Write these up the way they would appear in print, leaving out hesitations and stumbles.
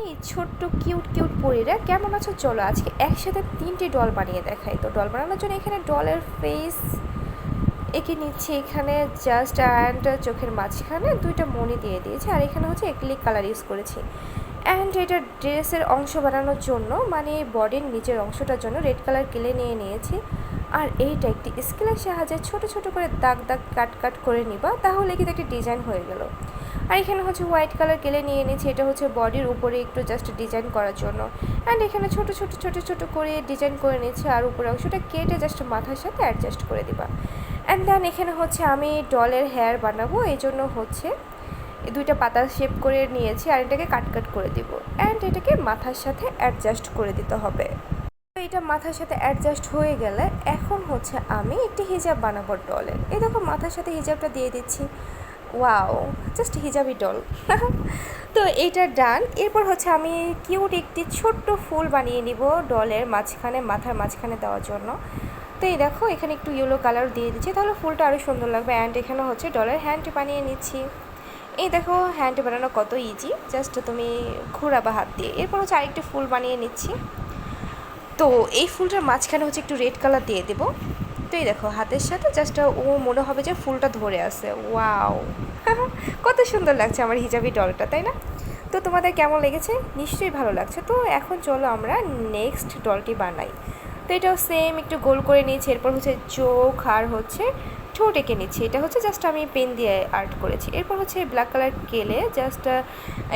এই ছোট্ট cute cute পরীরা কেমন আছো? চলো আজকে একসাথে 3টি ডল বানিয়ে দেখাই। তো ডল বানানোর জন্য এখানে ডলের ফেস এঁকে নিচ্ছি, এখানে জাস্ট অ্যান্ড চোখের মাঝখানে 2টা মণি দিয়ে দিয়েছি, আর এখানে হচ্ছে অ্যাক্রিলিক কালার ইউজ করেছি। অ্যান্ড এটা ড্রেসের অংশ বানানোর জন্য, মানে বডির নিচের অংশটার জন্য রেড কালার কেলে নিয়ে নিয়েছি। আর এইটা একটি স্কেলের সাহায্যে ছোট ছোট করে দাগ দাগ কাট কাট করে নিবা, তাহলে কিন্তু একটা ডিজাইন হয়ে গেল। আর এখানে হচ্ছে হোয়াইট কালার কেলে নিয়ে নিয়েছি, এটা হচ্ছে বডির উপরে একটু জাস্ট ডিজাইন করার জন্য। অ্যান্ড এখানে ছোট ছোট ছোট ছোট করে ডিজাইন করে নিয়েছি, আর উপরে অংশটা কেটে জাস্ট মাথার সাথে অ্যাডজাস্ট করে দিবা। অ্যান্ড দেন এখানে হচ্ছে আমি ডলের হেয়ার বানাবো, এই জন্য হচ্ছে এই 2টা পাতা শেপ করে নিয়েছি, আর এটাকে কাট কাট করে দিব। অ্যান্ড এটাকে মাথার সাথে অ্যাডজাস্ট করে দিতে হবে। এটা মাথার সাথে অ্যাডজাস্ট হয়ে গেলে এখন হচ্ছে আমি একটি হিজাব বানাবো ডলের। এই দেখো মাথার সাথে হিজাবটা দিয়ে দিচ্ছি। Wow, just hijabi doll. তো এইটা ডান। এরপর হচ্ছে আমি কিউট একটি ছোট্ট ফুল বানিয়ে নিব ডলের মাঝখানে, মাথার মাঝখানে দেওয়ার জন্য। তো এই দেখো এখানে একটু ইয়েলো কালার দিয়ে দিচ্ছি, তাহলে ফুলটা আরও সুন্দর লাগবে। অ্যান্ড এখানে হচ্ছে ডলের হ্যান্ড বানিয়ে নিচ্ছি। এই দেখো হ্যান্ড বানানো কত ইজি, জাস্ট তুমি ঘোরাবা হাত দিয়ে। এরপর হচ্ছে আরেকটি ফুল বানিয়ে নিচ্ছি। তো এই ফুলটার মাঝখানে হচ্ছে একটু রেড কালার দিয়ে দেবো। তো এই দেখো হাতের সাথে জাস্ট ও মনে হবে যে ফুলটা ধরে আছে। ওয়াও, কত সুন্দর লাগছে আমার হিজাবি ডলটা, তাই না? তো তোমাদের কেমন লেগেছে? নিশ্চয়ই ভালো লাগছে। তো এখন চলো আমরা নেক্সট ডলটি বানাই। তো এটাও সেম একটু গোল করে নিয়েছি, এরপর হচ্ছে চোখ আর হচ্ছে ঠোঁট এঁকে নিচ্ছি। এটা হচ্ছে জাস্ট আমি পেন দিয়ে আর্ট করেছি। এরপর হচ্ছে ব্ল্যাক কালার কেলে জাস্ট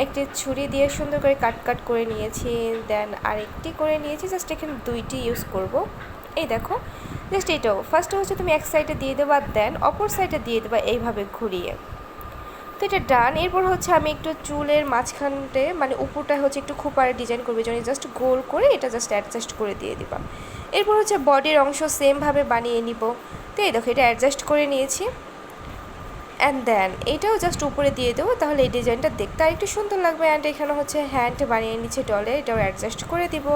একটি ছুরি দিয়ে সুন্দর করে কাট কাট করে নিয়েছি। দেন আরেকটি করে নিয়েছি, জাস্ট এখানে 2টি ইউজ করব। এই দেখো জাস্ট এটাও ফার্স্টে হচ্ছে তুমি এক সাইডে দিয়ে দেবা, দেন অপর সাইডে দিয়ে দেবা এইভাবে ঘুরিয়ে। তো এটা ডান। এরপর হচ্ছে আমি একটু চুলের মাঝখানতে, মানে উপরটায় হচ্ছে একটু খোপার ডিজাইন করবে, জন্য জাস্ট গোল করে এটা জাস্ট অ্যাডজাস্ট করে দিয়ে দিবা। এরপর হচ্ছে বডির অংশ সেমভাবে বানিয়ে নিব। তো এই দেখো এটা অ্যাডজাস্ট করে নিয়েছি। অ্যান্ড দেন এটাও জাস্ট উপরে দিয়ে দেবো, তাহলে এই ডিজাইনটা দেখতে আর একটু সুন্দর লাগবে। অ্যান্ড এখানে হচ্ছে হ্যান্ড বানিয়ে নিচ্ছে ডলে, এটাও অ্যাডজাস্ট করে দিব।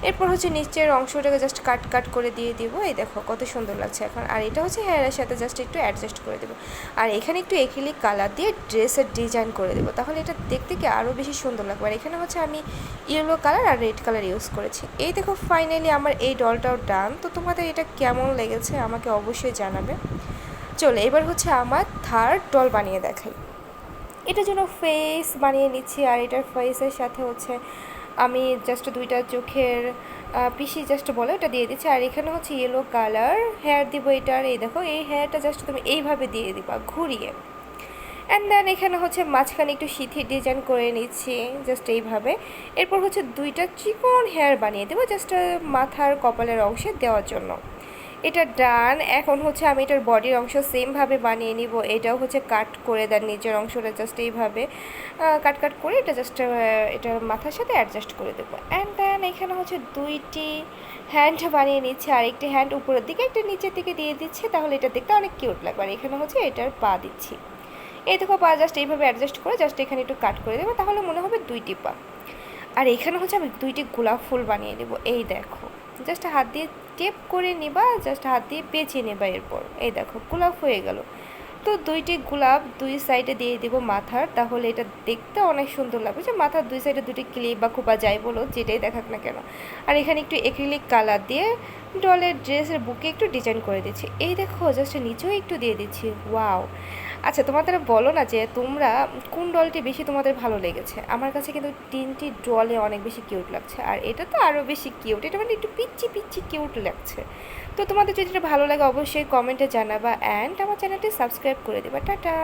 এরপর হচ্ছে নিচের অংশটাকে জাস্ট কাট কাট করে দিয়ে দিব। এই দেখো কত সুন্দর লাগছে এখন। আর এটা হচ্ছে হেয়ারের সাথে জাস্ট একটু অ্যাডজাস্ট করে দেবো। আর এখানে একটু অ্যাক্রিলিক কালার দিয়ে ড্রেসের ডিজাইন করে দেবো, তাহলে এটা দেখতে কি আরও বেশি সুন্দর লাগবে। আর এখানে হচ্ছে আমি ইয়েলো কালার আর রেড কালার ইউজ করেছি। এই দেখো ফাইনালি আমার এই ডলটাও ডান। তো তোমাদের এটা কেমন লেগেছে আমাকে অবশ্যই জানাবে। চলো এবার হচ্ছে আমার থার্ড ডল বানিয়ে দেখাই। এটার জন্য ফেস বানিয়ে নিচ্ছি, আর এটার ফেসের সাথে হচ্ছে আমি জাস্ট 2টা চোখের পিসি জাস্ট বলে ওটা দিয়ে দিচ্ছি। আর এখানে হচ্ছে ইয়েলো কালার হেয়ার দিব এটার। এই দেখো এই হেয়ারটা জাস্ট তুমি এইভাবে দিয়ে দিবা ঘুরিয়ে। অ্যান্ড দেন এখানে হচ্ছে মাঝখানে একটু সিথির ডিজাইন করে নিচ্ছি জাস্ট এইভাবে। এরপর হচ্ছে 2টা চিকন হেয়ার বানিয়ে দেবো জাস্ট মাথার কপালের অংশে দেওয়ার জন্য। এটা ডান। এখন হচ্ছে আমি এটার বডির অংশ সেমভাবে বানিয়ে নিব। এটাও হচ্ছে কাট করে দেন নিচের অংশটা জাস্ট এইভাবে কাট কাট করে এটা জাস্ট এটার মাথার সাথে অ্যাডজাস্ট করে দেবো। অ্যান্ড দেন এখানে হচ্ছে 2টি হ্যান্ড বানিয়ে নিচ্ছে, আর একটি হ্যান্ড উপরের দিকে একটা নিচের দিকে দিয়ে দিচ্ছে, তাহলে এটা দেখতে অনেক কিউট লাগবে। আর এখানে হচ্ছে এটার পা দিচ্ছি। এই দেখো পা জাস্ট এইভাবে অ্যাডজাস্ট করে জাস্ট এখানে একটু কাট করে দেবো, তাহলে মনে হবে 2টি পা। আর এখানে হচ্ছে আমি 2টি গোলাপ ফুল বানিয়ে দেবো। এই দেখো জাস্ট হাত দিয়ে টেপ করে নিবা, জাস্ট হাত দিয়ে পেঁচিয়ে নেবা। এরপর এই দেখো গোলাপ হয়ে গেল। তো 2টি গোলাপ 2 সাইডে দিয়ে দেবো মাথার, তাহলে এটা দেখতে অনেক সুন্দর লাগবে। যে মাথার 2 সাইডে 2টি ক্লিপ বা খোপা যাই বলো, যেটাই দেখাক না কেন। আর এখানে একটু অ্যাক্রিলিক কালার দিয়ে ডলের ড্রেসের বুকে একটু ডিজাইন করে দিচ্ছি। এই দেখো জাস্ট নিচেও একটু দিয়ে দিচ্ছি। ওয়াও। আচ্ছা তোমাদের বলো না যে তোমরা কোন ডলটি বেশি তোমাদের ভালো লেগেছে। আমার কাছে কিন্তু 3টি ডলে অনেক বেশি কিউট লাগছে, আর এটা তো আরও বেশি কিউট, এটা মানে একটু পিচ্ছি পিচ্ছি কিউট লাগছে। তো তোমাদের যদি এটা ভালো লাগে অবশ্যই কমেন্টে জানাবা, অ্যান্ড আমার চ্যানেলটি সাবস্ক্রাইব করে দেবা। টাটা।